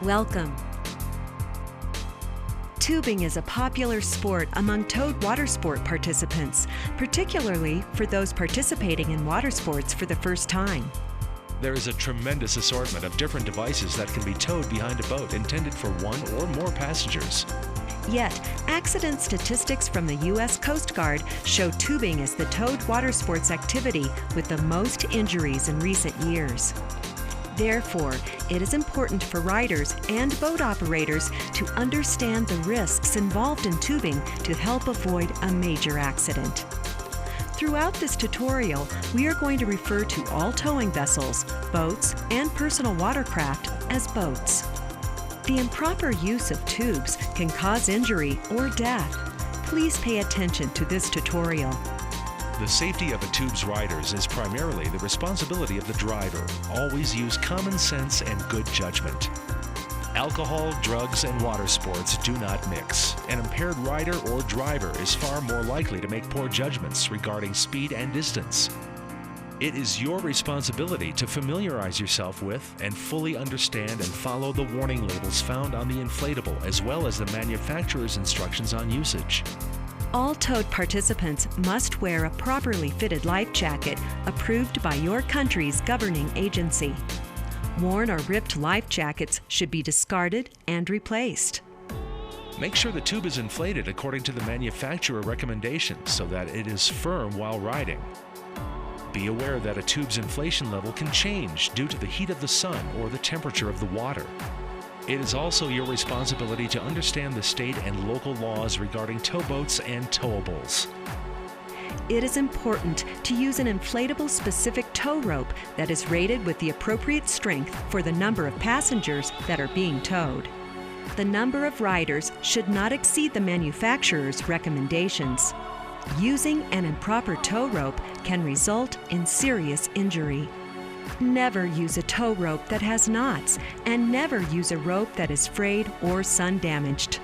Welcome. Tubing is a popular sport among towed water sport participants, particularly for those participating in water sports for the first time. There is a tremendous assortment of different devices that can be towed behind a boat intended for one or more passengers. Yet, accident statistics from the U.S. Coast Guard show tubing is the towed water sports activity with the most injuries in recent years. Therefore, it is important for riders and boat operators to understand the risks involved in tubing to help avoid a major accident. Throughout this tutorial, we are going to refer to all towing vessels, boats, and personal watercraft as boats. The improper use of tubes can cause injury or death. Please pay attention to this tutorial. The safety of a tube's riders is primarily the responsibility of the driver. Always use common sense and good judgment. Alcohol, drugs, and water sports do not mix. An impaired rider or driver is far more likely to make poor judgments regarding speed and distance. It is your responsibility to familiarize yourself with and fully understand and follow the warning labels found on the inflatable, as well as the manufacturer's instructions on usage. All towed participants must wear a properly fitted life jacket approved by your country's governing agency. Worn or ripped life jackets should be discarded and replaced. Make sure the tube is inflated according to the manufacturer recommendations so that it is firm while riding. Be aware that a tube's inflation level can change due to the heat of the sun or the temperature of the water. It is also your responsibility to understand the state and local laws regarding towboats and towables. It is important to use an inflatable-specific tow rope that is rated with the appropriate strength for the number of passengers that are being towed. The number of riders should not exceed the manufacturer's recommendations. Using an improper tow rope can result in serious injury. Never use a tow rope that has knots, and never use a rope that is frayed or sun-damaged.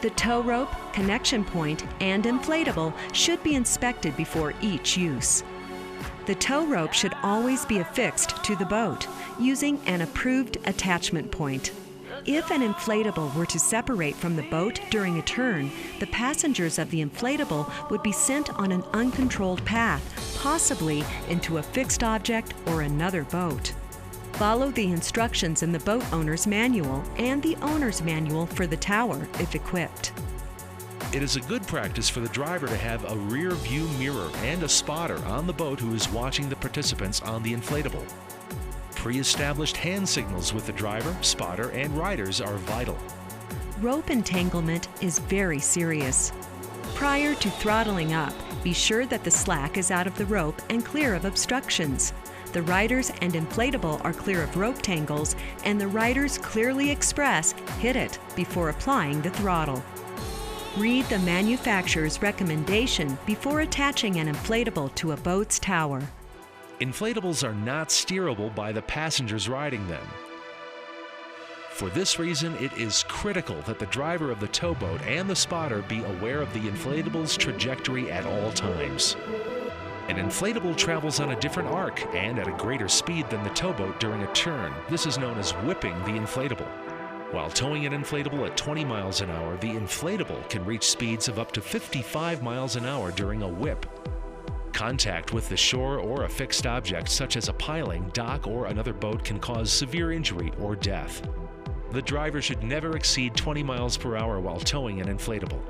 The tow rope, connection point, and inflatable should be inspected before each use. The tow rope should always be affixed to the boat using an approved attachment point. If an inflatable were to separate from the boat during a turn, the passengers of the inflatable would be sent on an uncontrolled path, possibly into a fixed object or another boat. Follow the instructions in the boat owner's manual and the owner's manual for the tower if equipped. It is a good practice for the driver to have a rear view mirror and a spotter on the boat who is watching the participants on the inflatable. Pre-established hand signals with the driver, spotter, and riders are vital. Rope entanglement is very serious. Prior to throttling up, be sure that the slack is out of the rope and clear of obstructions. The riders and inflatable are clear of rope tangles, and the riders clearly express "hit it" before applying the throttle. Read the manufacturer's recommendation before attaching an inflatable to a boat's tower. Inflatables are not steerable by the passengers riding them. For this reason, it is critical that the driver of the towboat and the spotter be aware of the inflatable's trajectory at all times. An inflatable travels on a different arc and at a greater speed than the towboat during a turn. This is known as whipping the inflatable. While towing an inflatable at 20 miles an hour, the inflatable can reach speeds of up to 55 miles an hour during a whip. Contact with the shore or a fixed object such as a piling, dock, or another boat can cause severe injury or death. The driver should never exceed 20 miles per hour while towing an inflatable.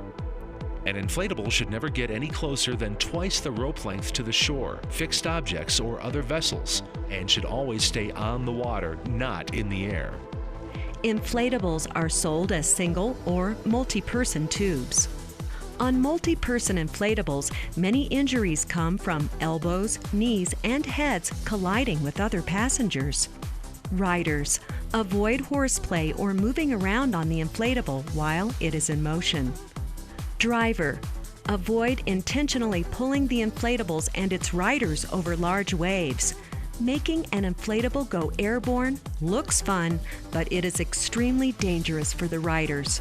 An inflatable should never get any closer than twice the rope length to the shore, fixed objects, or other vessels, and should always stay on the water, not in the air. Inflatables are sold as single or multi-person tubes. On multi-person inflatables, many injuries come from elbows, knees, and heads colliding with other passengers. Riders, avoid horseplay or moving around on the inflatable while it is in motion. Driver, avoid intentionally pulling the inflatables and its riders over large waves. Making an inflatable go airborne looks fun, but it is extremely dangerous for the riders.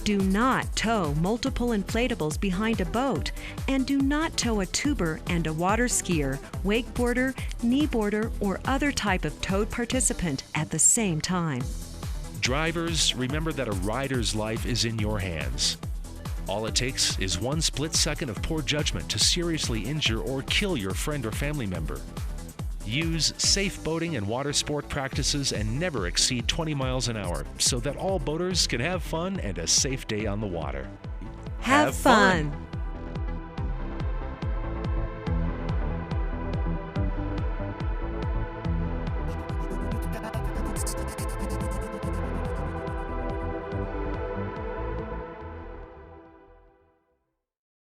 Do not tow multiple inflatables behind a boat, and do not tow a tuber and a water skier, wakeboarder, kneeboarder, or other type of towed participant at the same time. Drivers, remember that a rider's life is in your hands. All it takes is one split second of poor judgment to seriously injure or kill your friend or family member. Use safe boating and water sport practices and never exceed 20 miles an hour so that all boaters can have fun and a safe day on the water. Have fun.